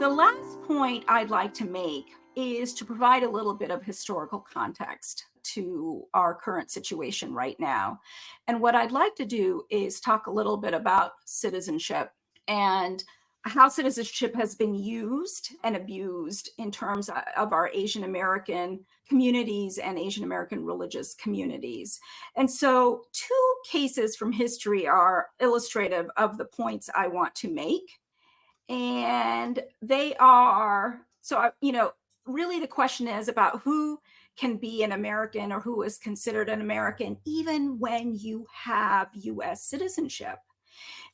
The last point I'd like to make is to provide a little bit of historical context to our current situation right now. And what I'd like to do is talk a little bit about citizenship and how citizenship has been used and abused in terms of our Asian American communities and Asian American religious communities. And so, two cases from history are illustrative of the points I want to make. And they are so really the question is about who can be an American or who is considered an American even when you have US citizenship.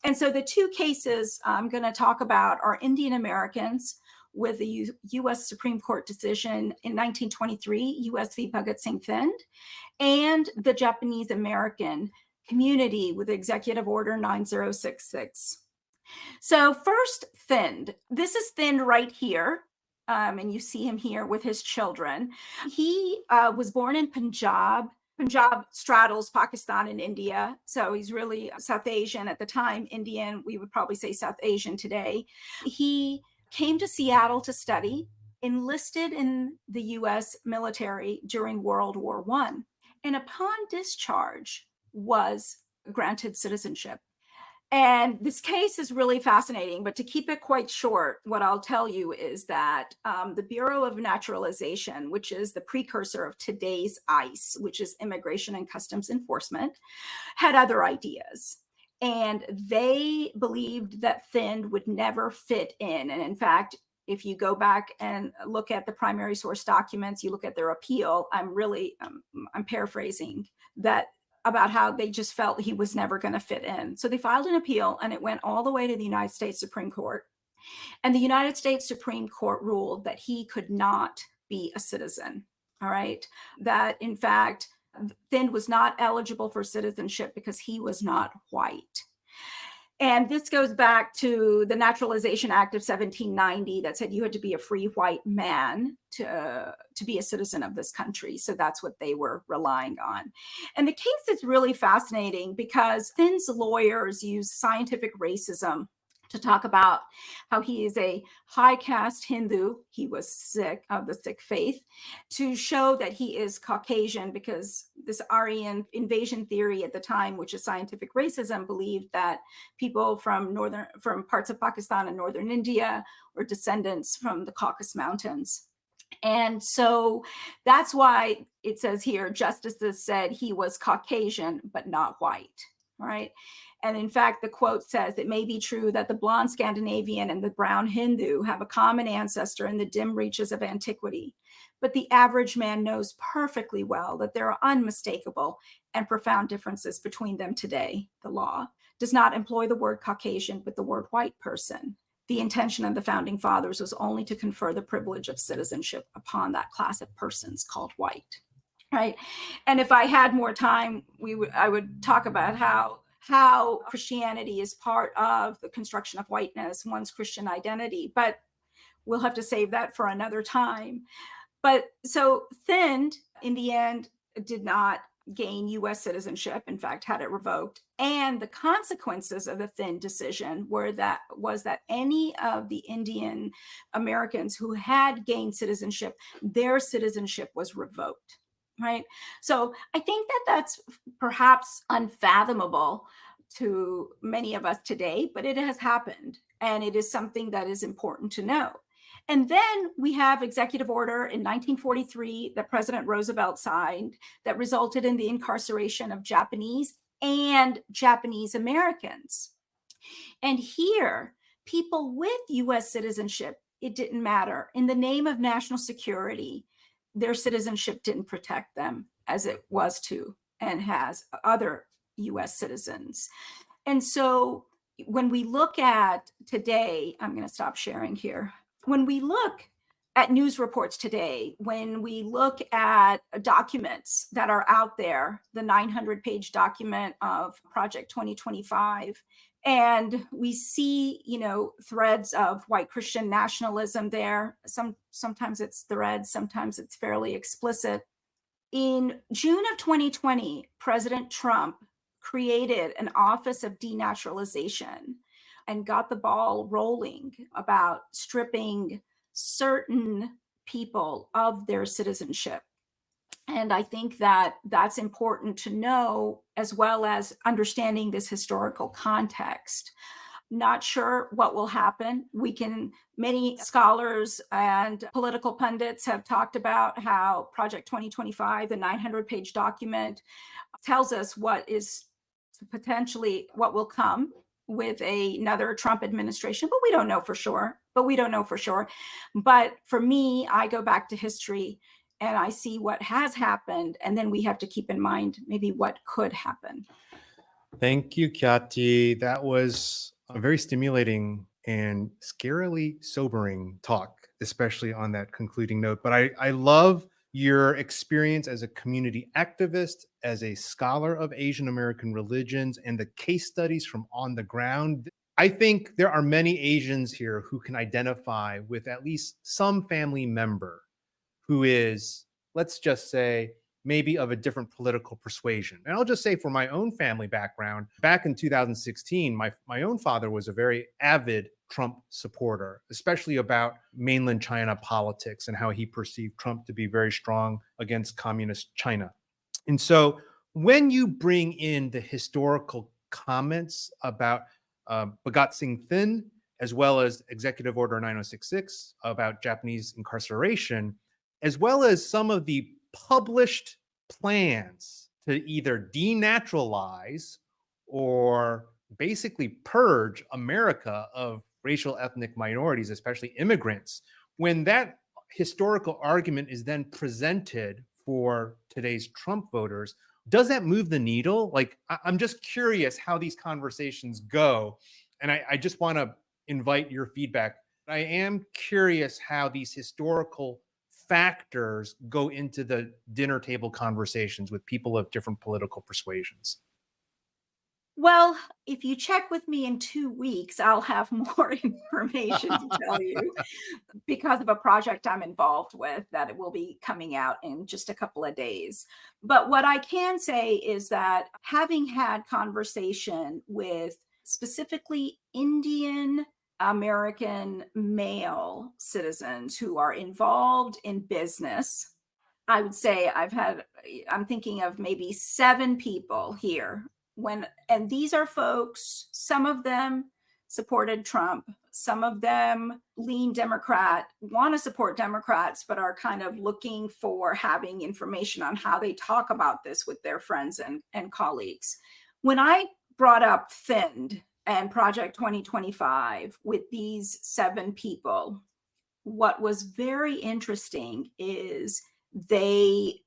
And so the two cases I'm going to talk about are Indian Americans with the US Supreme Court decision in 1923, US v. Bhagat Singh Thind, and the Japanese American community with Executive Order 9066. So first, Thind. This is Thind right here. And you see him here with his children. He was born in Punjab. Punjab straddles Pakistan and India. So he's really South Asian at the time, Indian. We would probably say South Asian today. He came to Seattle to study, enlisted in the US military during World War I, and upon discharge was granted citizenship. And this case is really fascinating, but to keep it quite short, what I'll tell you is that the Bureau of Naturalization, which is the precursor of today's ICE, which is Immigration and Customs Enforcement, had other ideas. And they believed that Thind would never fit in. And in fact, if you go back and look at the primary source documents, you look at their appeal, I'm paraphrasing that about how they just felt he was never going to fit in. So they filed an appeal and it went all the way to the United States Supreme Court. And the United States Supreme Court ruled that he could not be a citizen. All right. That in fact, Thind was not eligible for citizenship because he was not white. And this goes back to the Naturalization Act of 1790 that said you had to be a free white man to be a citizen of this country. So that's what they were relying on. And the case is really fascinating because Thind's lawyers use scientific racism to talk about how he is a high caste Hindu. He was Sikh, of the Sikh faith, to show that he is Caucasian, because this Aryan invasion theory at the time, which is scientific racism, believed that people from parts of Pakistan and northern India were descendants from the Caucasus Mountains. And so that's why it says here, justices said he was Caucasian, but not white, right? And in fact, the quote says, it may be true that the blonde Scandinavian and the brown Hindu have a common ancestor in the dim reaches of antiquity, but the average man knows perfectly well that there are unmistakable and profound differences between them today. The law does not employ the word Caucasian, but the word white person. The intention of the founding fathers was only to confer the privilege of citizenship upon that class of persons called white, right? And if I had more time, I would talk about how Christianity is part of the construction of whiteness, one's Christian identity, but we'll have to save that for another time. But so Thind, in the end, did not gain US citizenship, in fact, had it revoked. And the consequences of the Thind decision was that any of the Indian Americans who had gained citizenship, their citizenship was revoked. Right. So I think that that's perhaps unfathomable to many of us today, but it has happened. And it is something that is important to know. And then we have executive order in 1943 that President Roosevelt signed that resulted in the incarceration of Japanese and Japanese Americans. And here, people with US citizenship, it didn't matter. In the name of national security, their citizenship didn't protect them as it was to and has other US citizens. And so when we look at today, I'm going to stop sharing here. When we look at news reports today, when we look at documents that are out there, the 900-page document of Project 2025, and we see, threads of white Christian nationalism there. Sometimes it's threads, sometimes it's fairly explicit. In June of 2020, President Trump created an Office of Denaturalization, and got the ball rolling about stripping certain people of their citizenship. And I think that that's important to know, as well as understanding this historical context. Not sure what will happen. Many scholars and political pundits have talked about how Project 2025, the 900-page document, tells us what is potentially what will come with another Trump administration, but we don't know for sure. But for me, I go back to history and I see what has happened, and then we have to keep in mind maybe what could happen. Thank you, Khyati. That was a very stimulating and scarily sobering talk, especially on that concluding note. But I love your experience as a community activist, as a scholar of Asian American religions, and the case studies from on the ground. I think there are many Asians here who can identify with at least some family member who is, let's just say, maybe of a different political persuasion. And I'll just say, for my own family background, back in 2016, my own father was a very avid Trump supporter, especially about mainland China politics and how he perceived Trump to be very strong against communist China. And so when you bring in the historical comments about Bhagat Singh Thind, as well as Executive Order 9066 about Japanese incarceration, as well as some of the published plans to either denaturalize or basically purge America of racial ethnic minorities, especially immigrants, when that historical argument is then presented for today's Trump voters, does that move the needle? Like, I'm just curious how these conversations go. And I just want to invite your feedback. I am curious how these historical factors go into the dinner table conversations with people of different political persuasions. Well, if you check with me in 2 weeks, I'll have more information to tell you, because of a project I'm involved with that it will be coming out in just a couple of days. But what I can say is that, having had conversation with specifically Indian American male citizens who are involved in business, I would say I'm thinking of maybe 7 people here, and these are folks, some of them supported Trump, some of them lean Democrat, want to support Democrats, but are kind of looking for having information on how they talk about this with their friends and colleagues. When I brought up Thind and Project 2025 with these 7 people, what was very interesting is they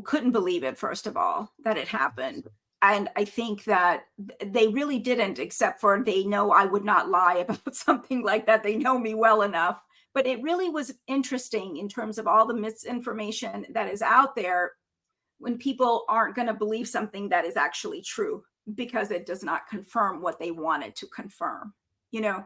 couldn't believe it, first of all, that it happened. And I think that they really didn't, except for they know I would not lie about something like that. They know me well enough. But it really was interesting in terms of all the misinformation that is out there, when people aren't going to believe something that is actually true because it does not confirm what they wanted to confirm, you know?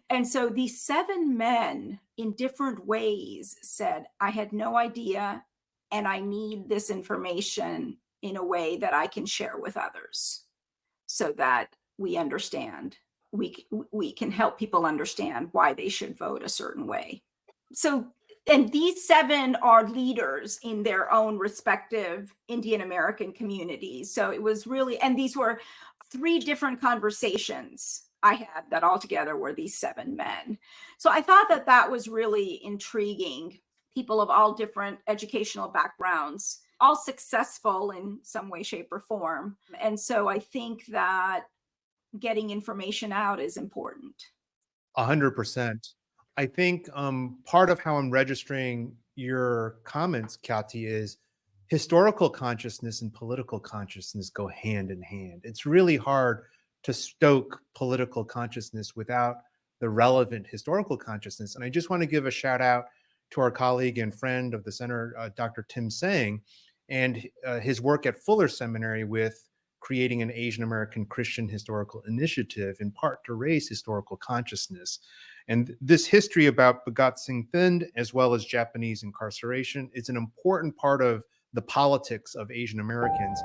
And so these 7 men, in different ways, said, I had no idea, and I need this information in a way that I can share with others, so that we understand, we can help people understand why they should vote a certain way. So, and these 7 are leaders in their own respective Indian American communities. So it was really, and these were 3 different conversations I had that altogether were these 7 men. So I thought that that was really intriguing. People of all different educational backgrounds, all successful in some way, shape, or form. And so I think that getting information out is important. 100%. I think part of how I'm registering your comments, Khyati, is historical consciousness and political consciousness go hand in hand. It's really hard to stoke political consciousness without the relevant historical consciousness. And I just want to give a shout out to our colleague and friend of the center, Dr. Tim Sang, and his work at Fuller Seminary with creating an Asian American Christian historical initiative, in part to raise historical consciousness. And this history about Bhagat Singh Thind, as well as Japanese incarceration, is an important part of the politics of Asian Americans.